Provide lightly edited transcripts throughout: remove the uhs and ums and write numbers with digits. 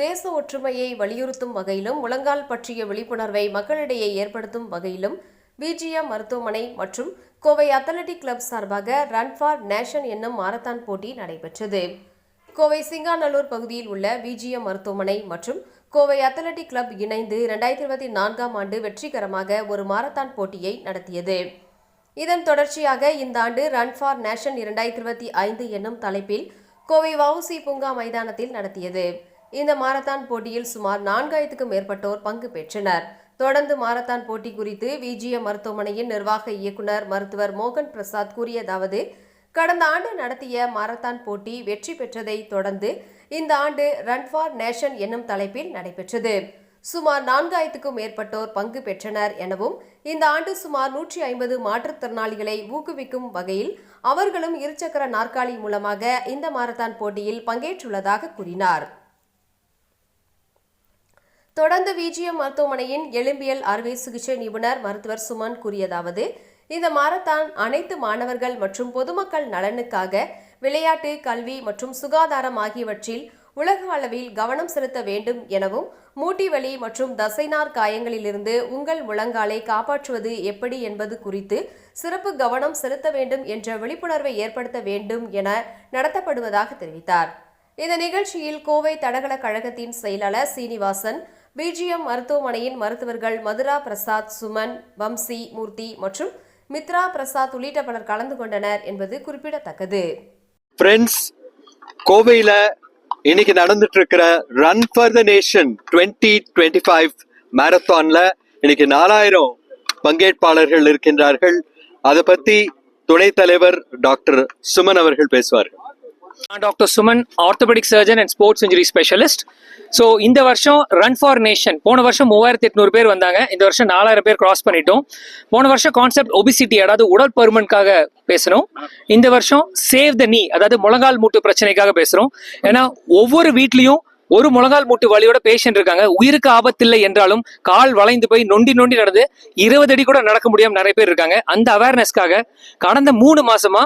தேச ஒற்றுமையை வலியுறுத்தும் வகையிலும் முழங்கால் பற்றிய விழிப்புணர்வை மக்களிடையே ஏற்படுத்தும் வகையிலும் பிஜிஎம் மருத்துவமனை மற்றும் கோவை அத்லெட்டிக் கிளப் சார்பாக ரன் ஃபார் நேஷன் என்னும் மாரத்தான் போட்டி நடைபெற்றது. கோவை சிங்காநல்லூர் பகுதியில் உள்ள பிஜிஎம் மருத்துவமனை மற்றும் கோவை அத்லெட்டிக் கிளப் இணைந்து 2024ஆம் ஆண்டு வெற்றிகரமாக ஒரு மாரத்தான் போட்டியை நடத்தியது. இதன் தொடர்ச்சியாக இந்த ஆண்டு ரன் ஃபார் நேஷன் 2025 என்னும் தலைப்பில் கோவை வஉசி பூங்கா மைதானத்தில் நடத்தியது. இந்த மாரத்தான் போட்டியில் சுமார் 4000க்கும் மேற்பட்டோர் பங்கு பெற்றனர். தொடர்ந்து மாரத்தான் போட்டி குறித்து பிஜிஎம் மருத்துவமனையின் நிர்வாக இயக்குநர் மருத்துவர் மோகன் பிரசாத் கூறியதாவது, கடந்த ஆண்டு நடத்திய மாரத்தான் போட்டி வெற்றி பெற்றதை தொடர்ந்து இந்த ஆண்டு ரன் ஃபார் நேஷன் என்னும் தலைப்பில் நடைபெற்றது. சுமார் 4000க்கும் மேற்பட்டோர் பங்கு பெற்றனர் எனவும் இந்த ஆண்டு சுமார் 150 மாற்றுத்திறனாளிகளை ஊக்குவிக்கும் வகையில் அவர்களும் இருசக்கர நாற்காலி மூலமாக இந்த மாரத்தான் போட்டியில் பங்கேற்றுள்ளதாக கூறினார். தொடர்ந்து பிஜிஎம் மருத்துவமனையின் எலும்பியல் அறுவை சிகிச்சை நிபுணர் மருத்துவர் சுமன் கூறியதாவது, இந்த மாரத்தான் அனைத்து மாணவர்கள் மற்றும் பொதுமக்கள் நலனுக்காக விளையாட்டு, கல்வி மற்றும் சுகாதாரம் ஆகியவற்றில் உலக அளவில் கவனம் செலுத்த வேண்டும் எனவும், மூட்டி வலி மற்றும் தசைநார் காயங்களிலிருந்து உங்கள் முழங்காலை காப்பாற்றுவது எப்படி என்பது குறித்து சிறப்பு கவனம் செலுத்த வேண்டும் என்ற விழிப்புணர்வை ஏற்படுத்த வேண்டும் என நடத்தப்படுவதாக தெரிவித்தார். இந்த நிகழ்ச்சியில் கோவை தடகள கழகத்தின் செயலாளர் சீனிவாசன், பிஜிஎம் மருத்துவமனையின் மருத்துவர்கள் மதுரா பிரசாத், சுமன், வம்சி, மூர்த்தி மற்றும் மித்ரா பிரசாத் உள்ளிட்ட பலர் கலந்து கொண்டனர் என்பது குறிப்பிடத்தக்கது. ஃப்ரெண்ட்ஸ், கோவையில இன்னைக்கு நடந்துட்டு இருக்கிற ரன் ஃபார் த நேஷன் 2025 மாரத்தான்ல இன்னைக்கு 4000 பங்கேற்பாளர்கள் இருக்கின்றார்கள். அதை பத்தி துணைத் தலைவர் டாக்டர் சுமன் அவர்கள் பேசுவார்கள். Doctor Suman, orthopaedic surgeon and sports injury specialist. So இந்த வருஷம் ரன் ஃபார் நேஷன், போன வருஷம் 3800 பேர் வந்தாங்க, இந்த வருஷம் 4000 பேர் கிராஸ் பண்ணிட்டோம். போன வருஷம் கான்செப்ட் ஒபிசிட்டி, அதாவது உடல் பருமனுக்காக பேசணும். இந்த வருஷம் சேவ் த நீ, அதாவது முழங்கால் மூட்டு பிரச்சனைக்காக பேசுறோம். ஏன்னா ஒவ்வொரு வீட்லயும் ஒரு முழங்கால் மூட்டு வலியோட பேஷண்ட் இருக்காங்க. உயிருக்கு ஆபத்தில்லை என்றாலும் கால் வளைந்து போய் நொண்டி நடந்து 20 அடி கூட நடக்க முடியாம நிறைய பேர் இருக்காங்க. அந்த அவேர்னஸ்க்காக கடந்த 3 மாசமா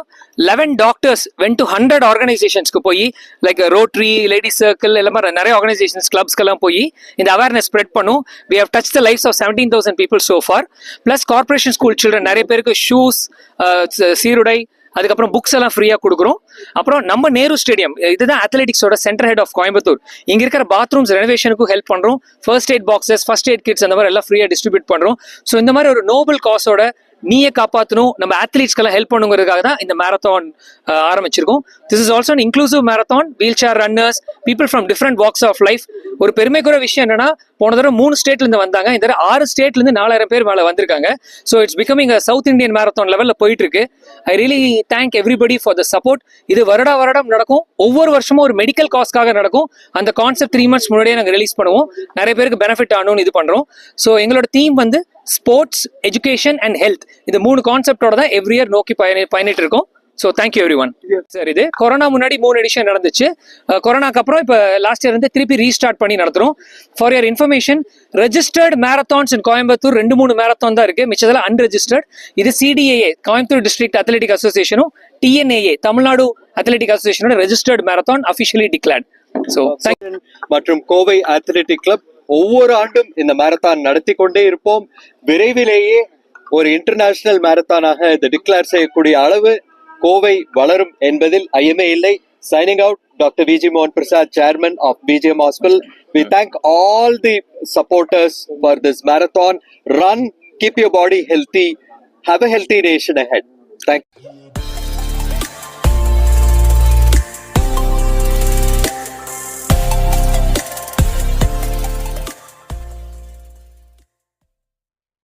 11 டாக்டர்ஸ் வென்ட் டு 100 ஆர்கனைசேஷன்ஸ்க்கு போய், லைக் ரோட்டரி, லேடிஸ் சர்க்கிள், எல்லாமே நிறைய ஆர்கனைசேஷன்ஸ், கிளப்ஸ்க்கெல்லாம் போய் இந்த அவேர்னஸ் ஸ்ப்ரெட் பண்ணும். We have touch the lives of 17,000 people so far. Plus corporation school children நிறைய பேருக்கு ஷூஸ், சீருடை, அதுக்கப்புறம் புக்ஸ் எல்லாம் ஃப்ரீயா கொடுக்குறோம். அப்புறம் நம்ம நேரு ஸ்டேடியம், இதுதான் அத்லெட்டிக்ஸோட சென்டர் ஹெட் ஆஃப் கோயம்புத்தூர். இங்க இருக்கிற பாத்ரூம்ஸ் ரெனோவேஷனுக்கும் ஹெல்ப் பண்றோம். First eight boxes, first eight kids அந்த மாதிரி எல்லாம் ஃப்ரீயா டிஸ்ட்ரிபியூட் பண்றோம். ஸோ இந்த மாதிரி ஒரு நோபல் காஸோட நீயே காப்பாற்றணும், நம்ம அத்லீட்ஸ்க்கெல்லாம் ஹெல்ப் பண்ணுங்கிறதுக்காக தான் இந்த மேரத்தான் ஆரம்பிச்சிருக்கோம். This is also an inclusive marathon. Wheel chair runners, people from different walks of life. ஒரு பெருமைக்குற விஷயம் என்னன்னா, போன தடவை 3 ஸ்டேட்ல இருந்து வந்தாங்க, இந்த தடவை 6 ஸ்டேட்ல இருந்து 4000 பேர் மேல வந்திருக்காங்க. So it's becoming a south Indian marathon லெவல்ல போயிட்டு இருக்கு. I really thank everybody for the support. இது வருடம் நடக்கும். ஒவ்வொரு வருஷமும் ஒரு மெடிக்கல் காஸ்க்காக நடக்கும். அந்த கான்செப்ட் 3 months முன்னாடியே நாங்கள் ரிலீஸ் பண்ணுவோம். நிறைய பேருக்கு பெனிஃபிட் ஆகணும்னு இது பண்றோம். ஸோ எங்களோட தீம் வந்து ஸ்போர்ட்ஸ், எஜுகேஷன் அண்ட் ஹெல்த். இந்த 3 கான்செப்டோட தான் எவ்ரி இயர் நோக்கி பயணிட்டு இருக்கோம். So thank you every one. Sir, இது கொரோனா முன்னாடி 3 எடிஷன் நடந்துச்சு. கொரோனாக்கு அப்புறம் இப்போ லாஸ்ட் இயர் வந்து திருப்பி ரீஸ்டார்ட் பண்ணி நடத்துறோம். For your information, registered marathons in Coimbatore 2-3 marathon தான் இருக்கு, மிச்சதெல்லாம் அன்ரெஜிஸ்டர்ட். இது CDAA, கோயம்புத்தூர் டிஸ்ட்ரிக்ட் அத்லெட்டிக் அசோசியேஷனும், TNAA, தமிழ்நாடு அத்லெட்டிக் அசோசியேஷனோட registered marathon officially declared. So மற்றும் கோவை அத்லெட்டிக் கிளப் ஒவ்வொரு ஆண்டும் இந்த மேரத்தான் நடத்தி கொண்டே இருப்போம். விரைவிலேயே ஒரு இன்டர்நேஷனல் மேரத்தானாக இதை டிக்ளேர் செய்யக்கூடிய அளவு கோவை வளரும் என்பதில் ஐயமே இல்லை. Signing out, Dr. V.G. Mohan Prasad, Chairman of BGM Hospital. We thank all the supporters for this marathon. Run, keep your body healthy, have a healthy nation ahead. Thank you.